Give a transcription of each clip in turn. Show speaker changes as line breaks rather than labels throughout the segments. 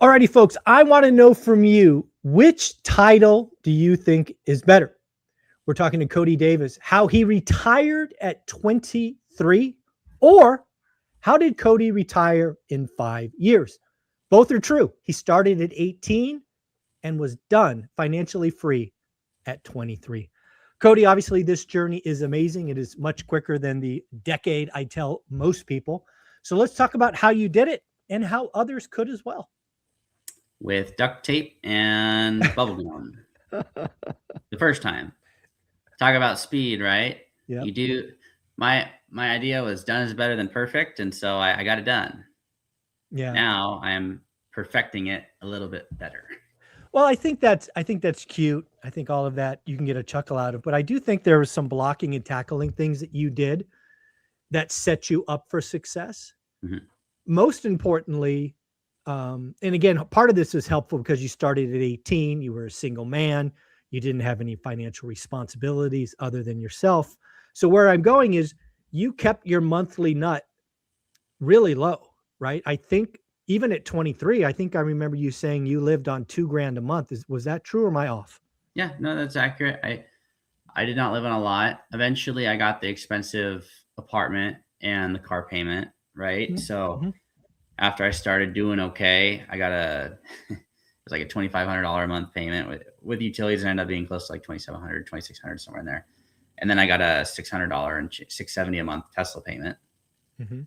Alrighty, folks, I want to know from you, which title do you think is better? We're talking to Cody Davis, how he retired at 23, or how did Cody retire in 5 years? Both are true. He started at 18 and was done financially free at 23. Cody, obviously, this journey is amazing. It is much quicker than the decade I tell most people. So let's talk about how you did it and how others could as well.
With duct tape and bubble gum. The first time. Talk about speed, right?
Yeah.
You do. My idea was done is better than perfect, and so I got it done.
Yeah.
Now I am perfecting it a little bit better.
Well, I think that's cute. I think all of that you can get a chuckle out of, but I do think there was some blocking and tackling things that you did that set you up for success.
Mm-hmm.
Most importantly, and again, part of this is helpful because you started at 18, you were a single man, you didn't have any financial responsibilities other than yourself. So where I'm going is you kept your monthly nut really low, right? I think even at 23, I think I remember you saying you lived on $2,000 a month. Was that true or am I off?
Yeah, no, that's accurate. I did not live on a lot. Eventually I got the expensive apartment and the car payment, right?
Mm-hmm.
So after I started doing okay, I got it was like a $2,500 a month payment with utilities, and ended up being close to like $2,700, $2,600, somewhere in there. And then I got a $600 and $670 a month Tesla payment.
Mm-hmm.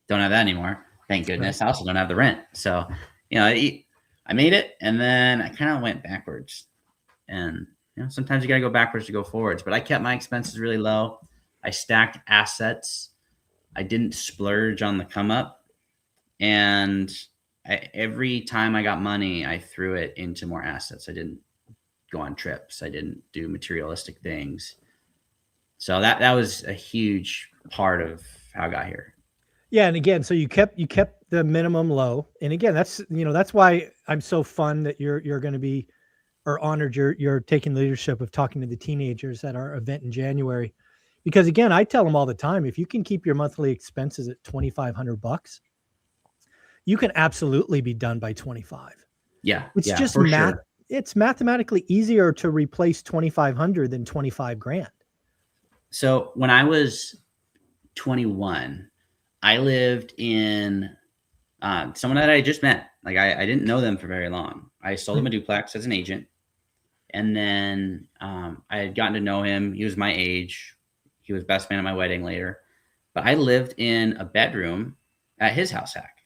Don't have that anymore. Thank goodness. Right. I also don't have the rent. So, I made it, and then I kind of went backwards. And, sometimes you got to go backwards to go forwards. But I kept my expenses really low. I stacked assets. I didn't splurge on the come up. And every time I got money, I threw it into more assets. I didn't go on trips. I didn't do materialistic things. So that was a huge part of how I got here.
Yeah, and again, so you kept the minimum low, and again, that's why I'm so fun that you're going to be, or honored you're taking the leadership of talking to the teenagers at our event in January, because again, I tell them all the time, if you can keep your monthly expenses at $2,500, you can absolutely be done by 25.
Yeah,
it's just math. Sure. It's mathematically easier to replace 2,500 than 25 grand.
So when I was 21. I lived in someone that I just met. Like I didn't know them for very long. I sold him a duplex as an agent. And then I had gotten to know him. He was my age. He was best man at my wedding later. But I lived in a bedroom at his house hack.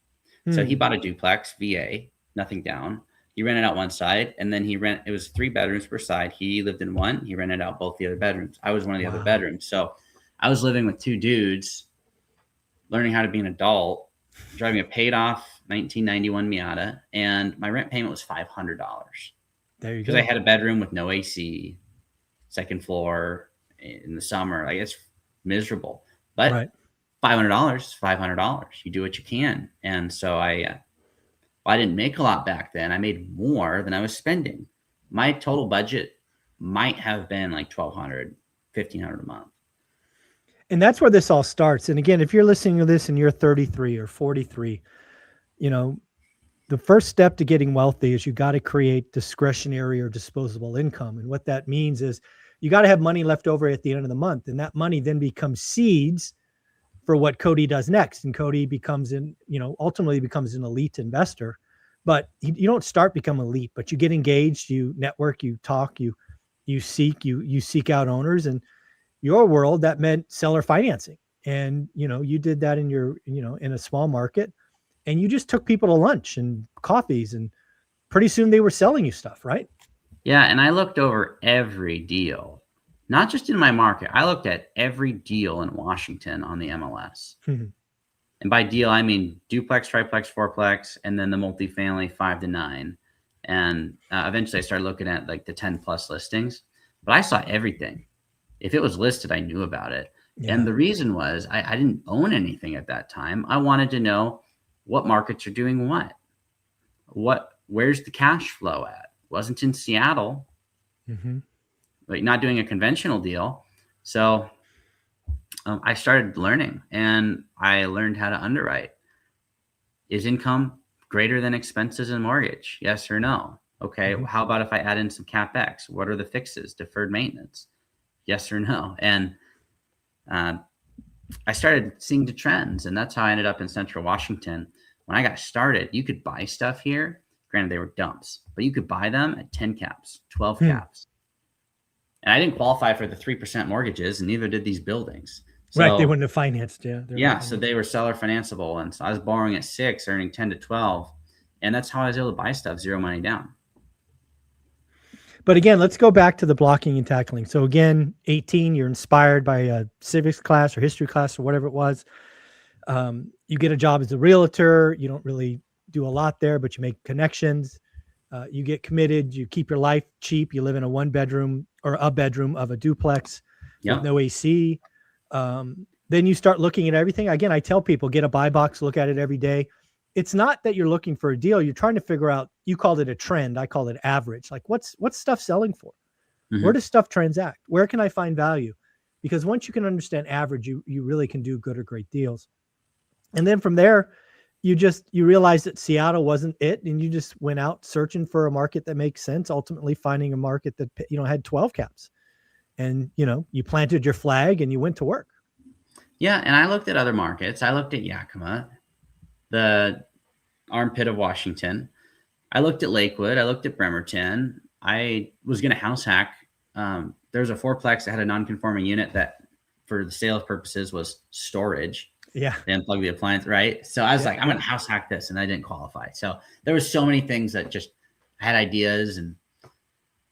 So he bought a duplex, VA, nothing down. He rented out one side, and then it was 3 bedrooms per side. He lived in one. He rented out both the other bedrooms. I was one of the other bedrooms. So I was living with 2 dudes, learning how to be an adult, driving a paid off 1991 Miata, and my rent payment was $500.
There you go.
Because I had a bedroom with no AC, second floor in the summer. Like, it's miserable. But right. $500 is $500. You do what you can. And so I didn't make a lot back then. I made more than I was spending. My total budget might have been like $1,200, $1,500 a month.
And that's where this all starts. And again, if you're listening to this and you're 33 or 43, the first step to getting wealthy is you got to create discretionary or disposable income. And what that means is you got to have money left over at the end of the month. And that money then becomes seeds for what Cody does next. And Cody ultimately becomes an elite investor. But you don't start become elite, but you get engaged, you network, you talk, you seek out owners. And your world, that meant seller financing. And, you did that in in a small market, and you just took people to lunch and coffees, and pretty soon they were selling you stuff, right?
Yeah. And I looked over every deal, not just in my market. I looked at every deal in Washington on the MLS. And by deal, I mean duplex, triplex, fourplex, and then the multifamily 5 to 9. And eventually I started looking at like the 10 plus listings, but I saw everything. If it was listed, I knew about it. Yeah. And the reason was I didn't own anything at that time. I wanted to know what markets are doing where's the cash flow at? Wasn't in Seattle, like not doing a conventional deal. So I started learning, and I learned how to underwrite. Is income greater than expenses and mortgage? Yes or no? Okay.
Mhm.
How about if I add in some CapEx? What are the fixes? Deferred maintenance? Yes or no? And uh, I started seeing the trends, and that's how I ended up in Central Washington. When I got started, you could buy stuff here. Granted, they were dumps, but you could buy them at 10 caps, 12
Hmm.
caps. And I didn't qualify for the 3% mortgages, and neither did these buildings.
Right. They
So
wouldn't have financed. Yeah. They're not
yeah, so
financed.
they were seller financeable, and so I was borrowing at 6, earning 10 to 12, and that's how I was able to buy stuff, zero money down.
But again, let's go back to the blocking and tackling. So again, 18, you're inspired by a civics class or history class or whatever it was. You get a job as a realtor. You don't really do a lot there, but you make connections. You get committed. You keep your life cheap. You live in a one bedroom or a bedroom of a duplex with
Yep.
no AC. Then you start looking at everything. Again, I tell people, get a buy box, look at it every day. It's not that you're looking for a deal. You're trying to figure out, you called it a trend. I call it average. Like what's stuff selling for? Where does stuff transact? Where can I find value? Because once you can understand average, you really can do good or great deals. And then from there, you realize that Seattle wasn't it, and you just went out searching for a market that makes sense, ultimately finding a market that had 12 caps. And you planted your flag and you went to work.
Yeah, and I looked at other markets. I looked at Yakima, the armpit of Washington. I looked at Lakewood. I looked at Bremerton. I was going to house hack. There was a fourplex that had a non-conforming unit that, for the sales purposes, was storage.
Yeah.
They unplug the appliance, right? So I was
Yeah.
like, I'm going to house hack this, and I didn't qualify. So there were so many things that just I had ideas, and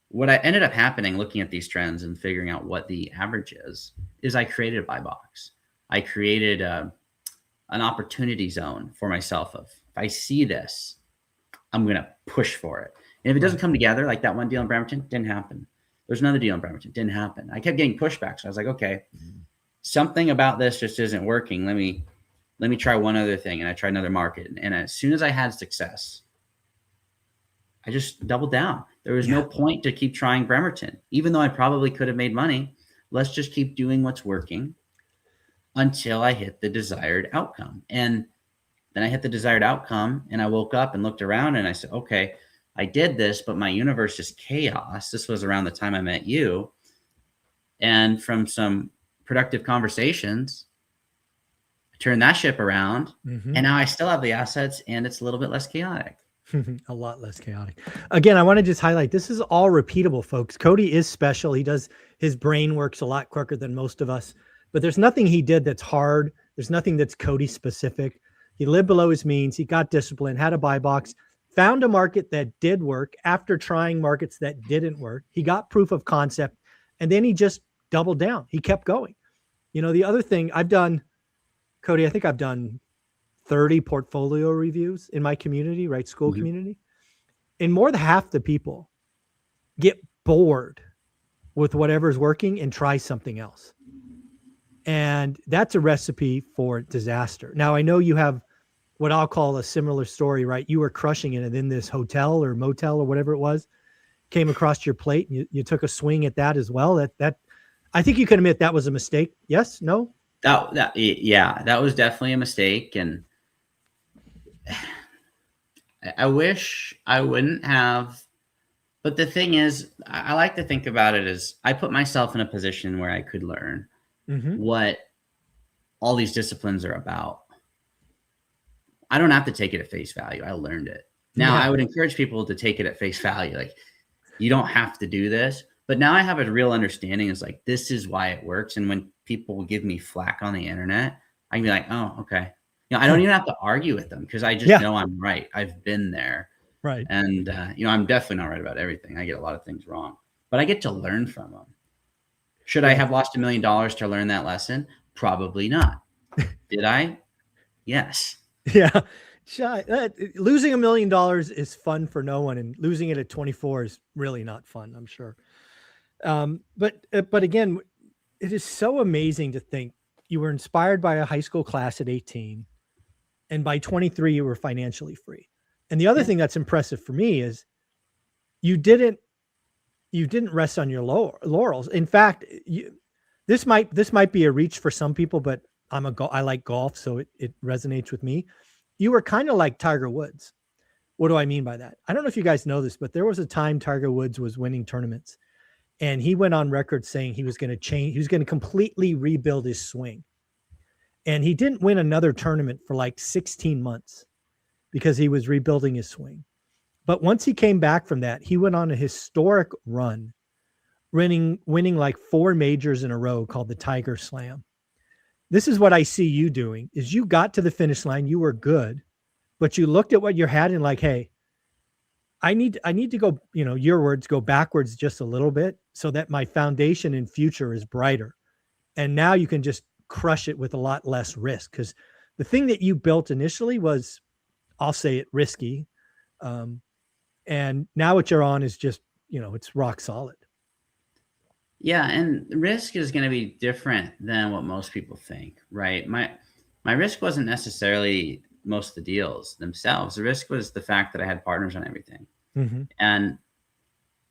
what I ended up happening, looking at these trends and figuring out what the average is I created a buy box. I created an opportunity zone for myself of, if I see this, I'm going to push for it. And if it doesn't come together, like that one deal in Bremerton, didn't happen. There's another deal in Bremerton, didn't happen. I kept getting pushback. So I was like, okay, something about this just isn't working. Let me try one other thing. And I tried another market. And as soon as I had success, I just doubled down. There was no point to keep trying Bremerton, even though I probably could have made money. Let's just keep doing what's working until I hit the desired outcome. And then I hit the desired outcome, and I woke up and looked around, and I said, okay, I did this, but my universe is chaos. This was around the time I met you. And from some productive conversations, I turned that ship around, and now I still have the assets, and it's a little bit less chaotic.
A lot less chaotic. Again, I want to just highlight, this is all repeatable, folks. Cody is special. His brain works a lot quicker than most of us, but there's nothing he did that's hard. There's nothing that's Cody specific. He lived below his means. He got disciplined, had a buy box, found a market that did work after trying markets that didn't work. He got proof of concept, and then he just doubled down. He kept going. The other thing I've done, Cody, I think I've done 30 portfolio reviews in my community, right? School community. And more than half the people get bored with whatever's working and try something else. And that's a recipe for disaster. Now, I know you have what I'll call a similar story, right? You were crushing it, and then this hotel or motel or whatever it was came across your plate, and you took a swing at that as well. That I think you can admit that was a mistake. Yes? No?
That was definitely a mistake. And I wish I wouldn't have. But the thing is, I like to think about it as I put myself in a position where I could learn what all these disciplines are about. I don't have to take it at face value. I learned it. Now, I would encourage people to take it at face value. Like, you don't have to do this. But now I have a real understanding. It's like, this is why it works. And when people give me flack on the internet, I can be like, oh, okay. I don't even have to argue with them because I just know I'm right. I've been there.
Right.
And, I'm definitely not right about everything. I get a lot of things wrong, but I get to learn from them. Should I have lost $1 million to learn that lesson? Probably not. Did I? Yes.
Yeah. Losing $1 million is fun for no one, and losing it at 24 is really not fun, I'm sure. But again, it is so amazing to think you were inspired by a high school class at 18, and by 23 you were financially free. And the other thing that's impressive for me is you didn't rest on your laurels. In fact, this might be a reach for some people, but I like golf, so it resonates with me. You were kind of like Tiger Woods. What do I mean by that? I don't know if you guys know this, but there was a time Tiger Woods was winning tournaments, and he went on record saying he was going to change, he was going to completely rebuild his swing. And he didn't win another tournament for like 16 months because he was rebuilding his swing. But once he came back from that, he went on a historic run, winning like 4 majors in a row called the Tiger Slam. This is what I see you doing is you got to the finish line, you were good, but you looked at what you had and like, hey, I need to go, your words, go backwards just a little bit so that my foundation in future is brighter. And now you can just crush it with a lot less risk. Because the thing that you built initially was, I'll say it, risky. And now what you're on is just, it's rock solid.
Yeah, and risk is going to be different than what most people think, right? My risk wasn't necessarily most of the deals themselves. The risk was the fact that I had partners on everything.
Mm-hmm.
And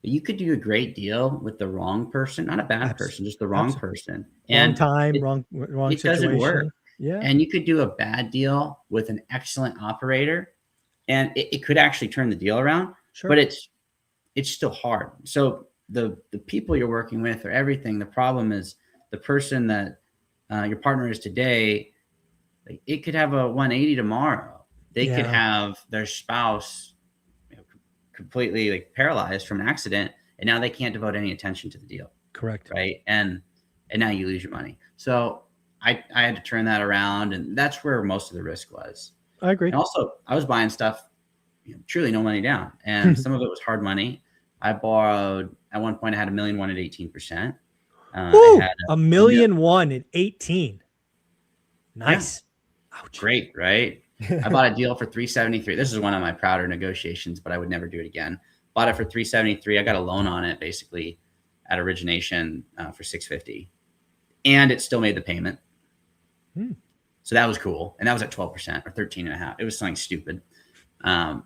you could do a great deal with the wrong person, not a bad person, just the wrong person.
And time, wrong
it
situation.
Doesn't work.
Yeah.
And you could do a bad deal with an excellent operator, and it could actually turn the deal around.
Sure.
But it's still hard. So the people you're working with or everything, the problem is the person that your partner is today, like, it could have a 180 tomorrow. They could have their spouse completely like paralyzed from an accident, and now they can't devote any attention to the deal.
Correct.
Right. And now you lose your money. So I had to turn that around, and that's where most of the risk was.
I agree.
And also I was buying stuff, truly no money down. And some of it was hard money. I borrowed, at one point I had $1.1 million at 18%.
I had $1.1 million at 18. Nice.
Yeah. Great. Right. I bought a deal for $373. This is one of my prouder negotiations, but I would never do it again. Bought it for $373. I got a loan on it basically at origination for $650, and it still made the payment. So that was cool. And that was at 12% or 13.5%. It was something stupid. And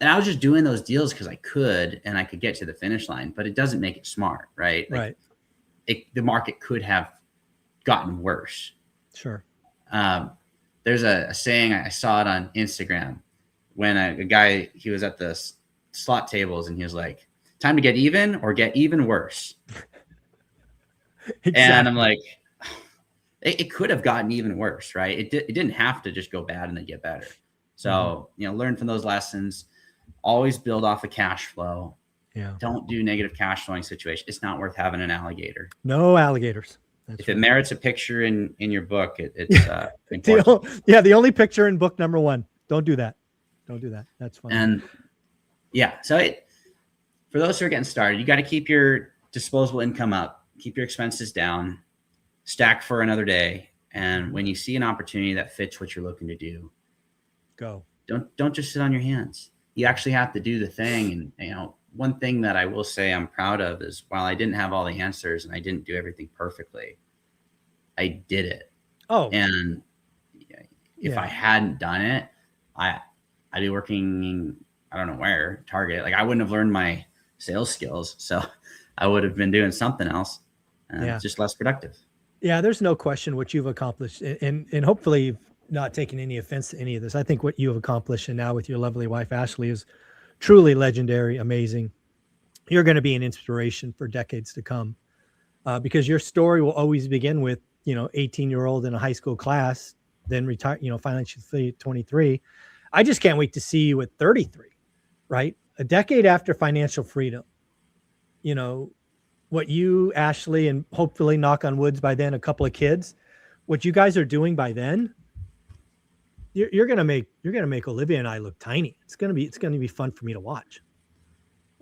I was just doing those deals because I could, and I could get to the finish line, but it doesn't make it smart, right?
Right.
The market could have gotten worse.
Sure.
There's a saying, I saw it on Instagram when a guy, he was at the slot tables and he was like, time to get even or get even worse. Exactly. And I'm like, it could have gotten even worse, right? It didn't have to just go bad and then get better. So, learn from those lessons, always build off of cash flow.
Yeah. Don't
do negative cash flowing situation. It's not worth having an alligator.
No alligators.
If it merits a picture in your book, it's important.
the only picture in book number 1. Don't do that. That's fine.
And so for those who are getting started, you got to keep your disposable income up, keep your expenses down, stack for another day. And when you see an opportunity that fits what you're looking to do,
go.
Don't just sit on your hands. You actually have to do the thing. And one thing that I will say I'm proud of is, while I didn't have all the answers and I didn't do everything perfectly, I did it.
Oh.
And if I hadn't done it, I'd be working, I don't know where, Target. Like, I wouldn't have learned my sales skills. So I would have been doing something else, just less productive.
Yeah, there's no question what you've accomplished. And hopefully you've not taken any offense to any of this. I think what you have accomplished, and now with your lovely wife, Ashley, is truly legendary, amazing. You're going to be an inspiration for decades to come, because your story will always begin with, 18-year-old in a high school class, then retire, financially at 23. I just can't wait to see you at 33, right? A decade after financial freedom. What you, Ashley, and hopefully, knock on woods, by then, a couple of kids, what you guys are doing by then, you're gonna make Olivia and I look tiny. It's gonna be fun for me to watch.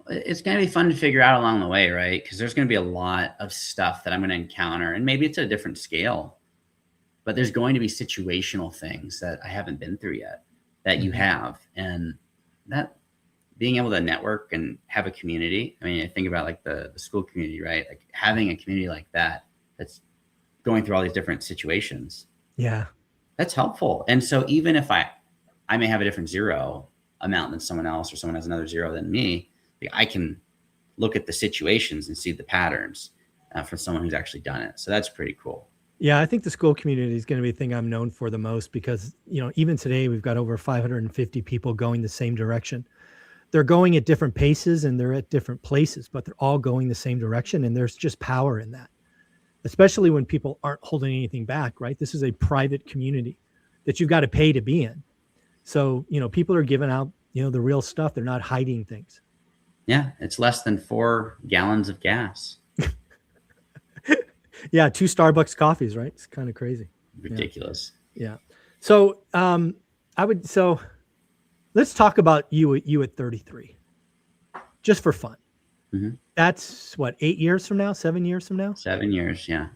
It's gonna be fun to figure out along the way, right? Because there's gonna be a lot of stuff that I'm gonna encounter, and maybe it's at a different scale, but there's going to be situational things that I haven't been through yet that you have, and that being able to network and have a community. I mean, I think about like the school community, right? Like, having a community like that's going through all these different situations.
Yeah.
That's helpful. And so even if I may have a different zero amount than someone else, or someone has another zero than me, I can look at the situations and see the patterns from someone who's actually done it. So that's pretty cool.
Yeah, I think the school community is going to be the thing I'm known for the most because, even today we've got over 550 people going the same direction. They're going at different paces and they're at different places, but they're all going the same direction. And there's just power in that, especially when people aren't holding anything back, right? This is a private community that you've got to pay to be in. So, people are giving out, the real stuff. They're not hiding things.
Yeah, it's less than 4 gallons of gas.
Yeah, 2 Starbucks coffees, right? It's kind of crazy.
Ridiculous.
Yeah. So, so let's talk about you at 33, just for fun.
Mm-hmm.
That's what, 8 years from now, 7 years from now?
7 years, yeah.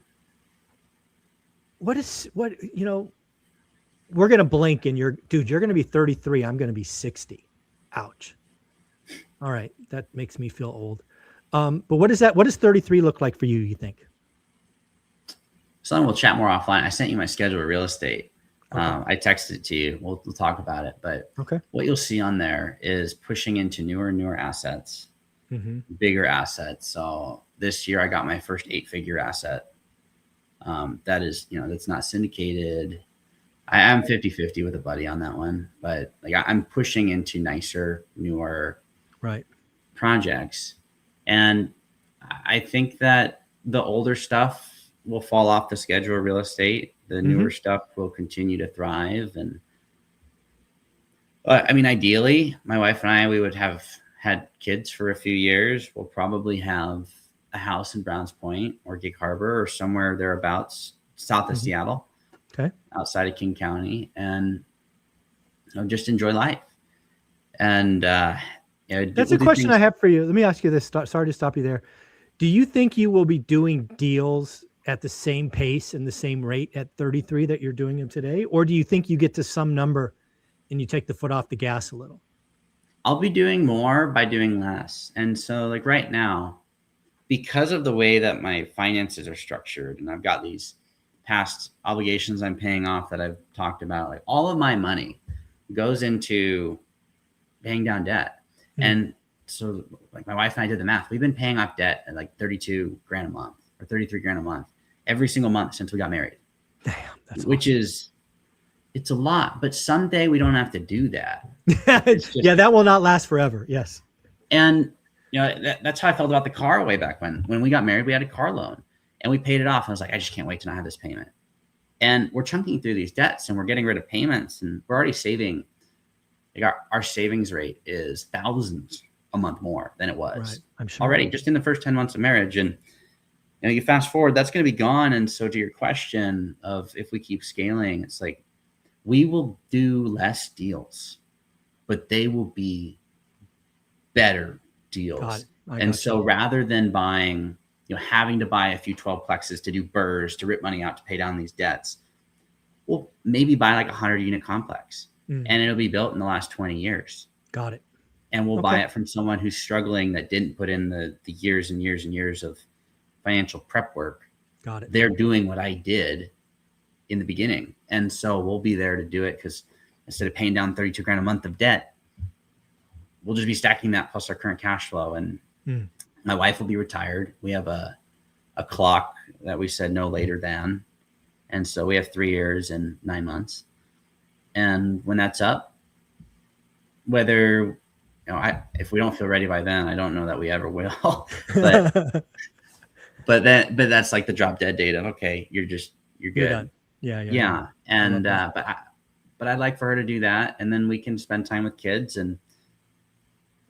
We're going to blink and you're going to be 33. I'm going to be 60. Ouch. All right. That makes me feel old. But what does 33 look like for you, you think?
Something we'll chat more offline. I sent you my schedule of real estate.
Okay.
I texted it to you. We'll talk about it. But
okay,
what you'll see on there is pushing into newer and newer assets, bigger assets. So this year I got my first 8-figure asset. That is, that's not syndicated. I am 50-50 with a buddy on that one, but like I'm pushing into nicer, newer projects. And I think that the older stuff will fall off the schedule of real estate. The newer stuff will continue to thrive. And I mean, ideally, my wife and I, we would have had kids for a few years. We'll probably have a house in Browns Point or Gig Harbor or somewhere thereabouts, south of Seattle, outside of King County, and just enjoy life. And
that's a question I have for you. Let me ask you this. Sorry to stop you there. Do you think you will be doing deals at the same pace and the same rate at 33 that you're doing them today? Or do you think you get to some number and you take the foot off the gas a little?
I'll be doing more by doing less. And so like right now, because of the way that my finances are structured and I've got these past obligations I'm paying off that I've talked about, like all of my money goes into paying down debt. And so like my wife and I did the math. We've been paying off debt at like 32 grand a month or 33 grand a month every single month since we got married.
Damn, that's
which awesome. It's a lot, but someday we don't have to do that.
Yeah, that will not last forever. Yes.
And that's how I felt about the car way back when we got married. We had a car loan and we paid it off. I was like, I just can't wait to not have this payment. And we're chunking through these debts and we're getting rid of payments and we're already saving. Like our savings rate is thousands a month more than it was
I'm sure.
already just in the first 10 months of marriage. And you fast forward, that's going to be gone. And so to your question of if we keep scaling, it's like we will do less deals, but they will be better deals. And so rather than buying, having to buy a few 12 plexes to do burrs, to rip money out, to pay down these debts, we'll maybe buy like a 100-unit complex and it'll be built in the last 20 years.
Got it.
And we'll buy it from someone who's struggling that didn't put in the years and years and years of financial prep work.
Got it.
They're doing what I did in the beginning. And so we'll be there to do it because instead of paying down 32 grand a month of debt, we'll just be stacking that plus our current cash flow. And my wife will be retired. We have a clock that we said no later than. And so we have 3 years and 9 months. And when that's up, whether, if we don't feel ready by then, I don't know that we ever will. but that's like the drop dead date of, okay, you're good.
You're done. Yeah.
And, but I'd like for her to do that. And then we can spend time with kids and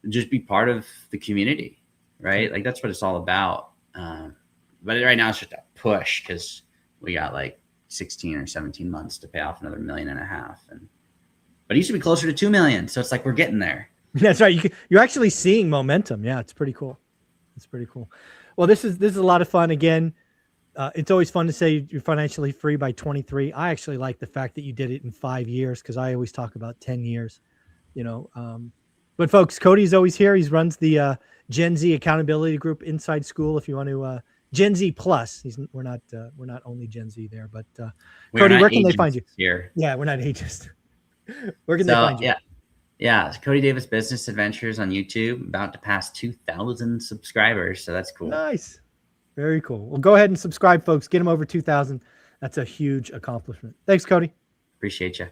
just be part of the community. Right. Like that's what it's all about. But right now it's just a push because we got like 16 or 17 months to pay off another $1.5 million. But it used to be closer to 2 million. So it's like, we're getting there.
That's right. You're actually seeing momentum. Yeah. It's pretty cool. Well, this is a lot of fun. Again, it's always fun to say you're financially free by 23. I actually like the fact that you did it in 5 years because I always talk about 10 years, but folks, Cody's always here. He runs the Gen Z accountability group inside school. If you want to, Gen Z plus, we're not only Gen Z there, but Cody, where can they find you?
Here.
Yeah, we're not ageist. Where can they find you?
Yeah. Cody Davis Business Adventures on YouTube, about to pass 2,000 subscribers. So that's cool.
Nice. Very cool. Well, go ahead and subscribe, folks. Get them over 2,000. That's a huge accomplishment. Thanks, Cody.
Appreciate you.